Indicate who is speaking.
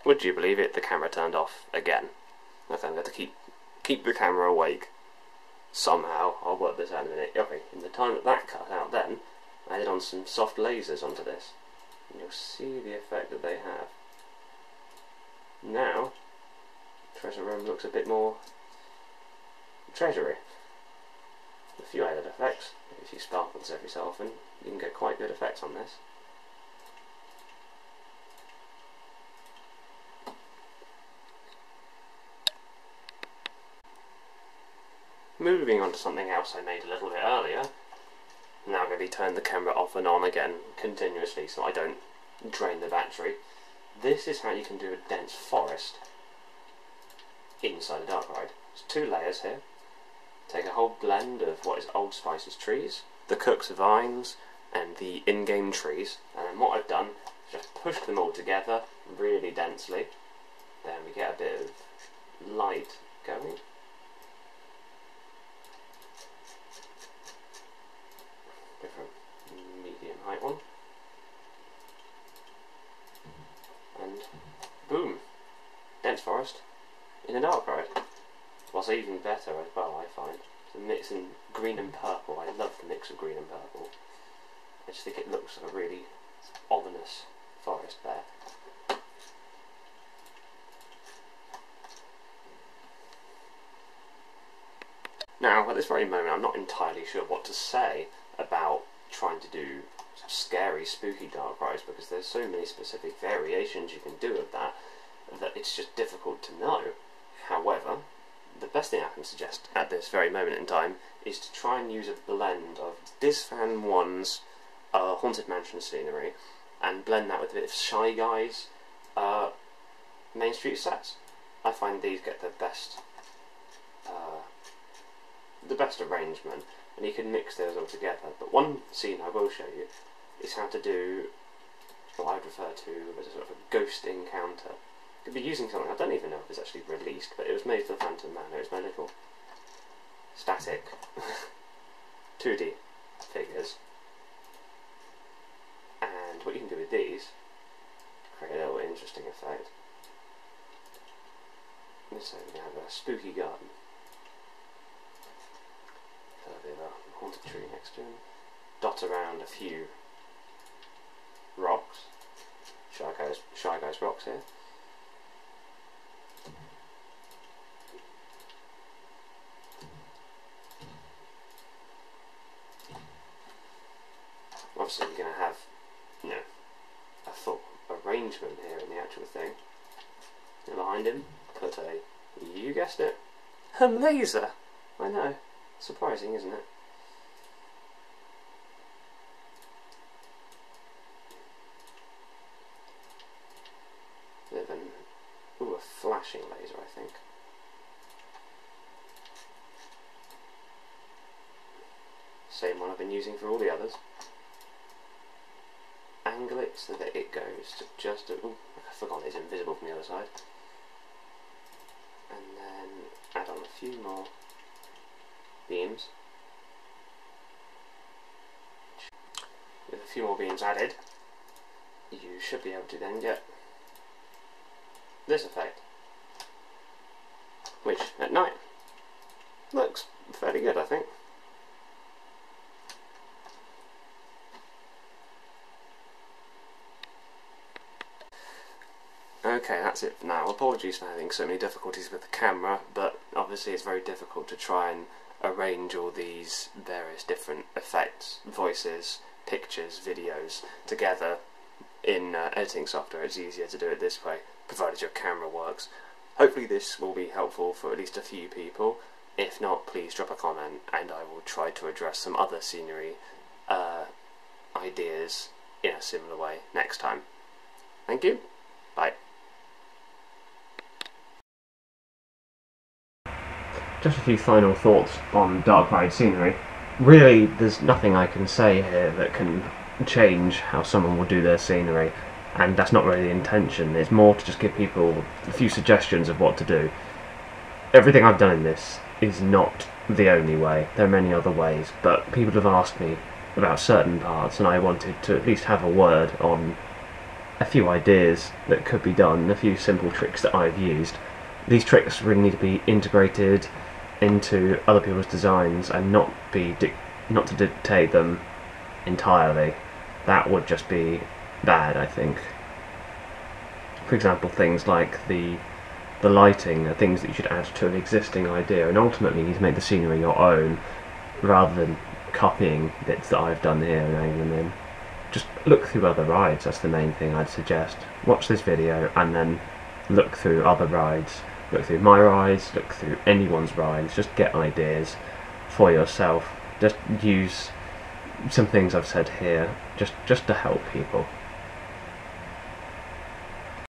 Speaker 1: Would you believe it? The camera turned off again. Okay, I'm going to keep the camera awake. Somehow, I'll work this out in a minute. Okay, in the time that cut out then, I added on some soft lasers onto this. And you'll see the effect that they have. Now, treasure room looks a bit more treasury. A few added effects, a few sparkles every so often, you can get quite good effects on this. Moving on to something else I made a little bit earlier. Now I'm going to be turning the camera off and on again continuously so I don't drain the battery. This is how you can do a dense forest inside a dark ride. There's 2 layers here. Take a whole blend of what is Old Spice's trees, the Cook's vines, and the in-game trees, and then what I've done is just pushed them all together really densely. Then we get a bit of light going. Go for a medium height one. And boom! Dense forest in a dark ride. What's even better as well, I find, the mix in green and purple. I love the mix of green and purple. I just think it looks like a really ominous forest there. Now, at this very moment, I'm not entirely sure what to say about trying to do scary, spooky dark rides, because there's so many specific variations you can do of that it's just difficult to know. However, the best thing I can suggest at this very moment in time is to try and use a blend of Disfan 1's Haunted Mansion scenery and blend that with a bit of Shyguys Main Street sets. I find these get the best arrangement, and you can mix those all together. But one scene I will show you is how to do what I would refer to as a sort of a ghost encounter. Could be using something, I don't even know if it's actually released, but it was made for the Phantom Manor. It's my little static 2D figures. And what you can do with these, create a little interesting effect. So we have a spooky garden. A bit of a haunted tree next to him. Dot around a few rocks. Shyguys Rocks here. Obviously you're going to have, you know, a full arrangement here in the actual thing. And behind him, put a, you guessed it, a laser! I know, surprising isn't it? Bit of a flashing laser, I think. Same one I've been using for all the others. Angle it so that it goes to just a... Ooh, I forgot it's invisible from the other side. And then add on a few more beams. With a few more beams added, you should be able to then get this effect, which at night looks fairly good, I think. Okay, that's it for now. Apologies for having so many difficulties with the camera, but obviously it's very difficult to try and arrange all these various different effects, voices, pictures, videos together in editing software. It's easier to do it this way, provided your camera works. Hopefully this will be helpful for at least a few people. If not, please drop a comment and I will try to address some other scenery ideas in a similar way next time. Thank you. Bye. Just a few final thoughts on dark ride scenery. Really, there's nothing I can say here that can change how someone will do their scenery, and that's not really the intention. It's more to just give people a few suggestions of what to do. Everything I've done in this is not the only way. There are many other ways, but people have asked me about certain parts, and I wanted to at least have a word on a few ideas that could be done, a few simple tricks that I've used. These tricks really need to be integrated into other people's designs and not to dictate them entirely. That would just be bad, I think. For example, things like the lighting are things that you should add to an existing idea, and ultimately you need to make the scenery your own rather than copying bits that I've done here and adding them in. Just look through other rides, that's the main thing I'd suggest. Watch this video and then look through other rides. Look through my rides, look through anyone's rides, just get ideas for yourself. Just use some things I've said here, just to help people.